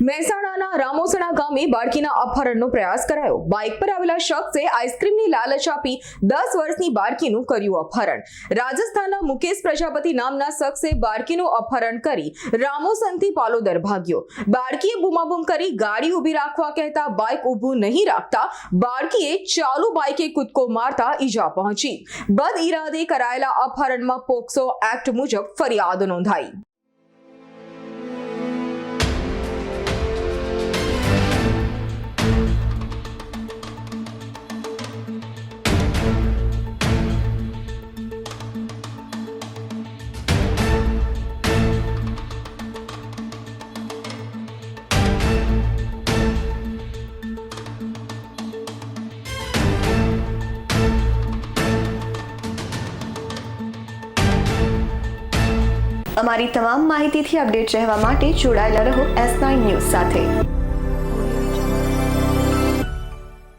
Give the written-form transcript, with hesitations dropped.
મહેસાણાના રામોસણા ગામે બાળકીના અપહરણનો પ્રયાસ કરાયો। બાઇક પર આવેલા શખ્સે આઈસ્ક્રીમની લાલચ આપી 10 વર્ષની બાળકીનું કર્યું અપહરણ। રાજસ્થાનના મુકેશ પ્રજાપતિ નામના શખ્સે બાળકીનું અપહરણ કરી રામોસણથી પાલોદર ભાગ્યો। બાળકીએ બૂમાબૂમ કરી ગાડી ઊભી રાખવા કહેતા બાઇક ઊભું નહીં રાખતા બાળકીએ ચાલુ બાઇકે કૂદકો મારતા ઈજા પહોંચી। બદ ઇરાદે કરાયેલા અપહરણમાં પોક્સો એક્ટ મુજબ ફરિયાદ નોંધાઈ। અમારી તમામ માહિતીથી અપડેટ રહેવા માટે જોડાયેલા રહો S9 ન્યૂઝ સાથે।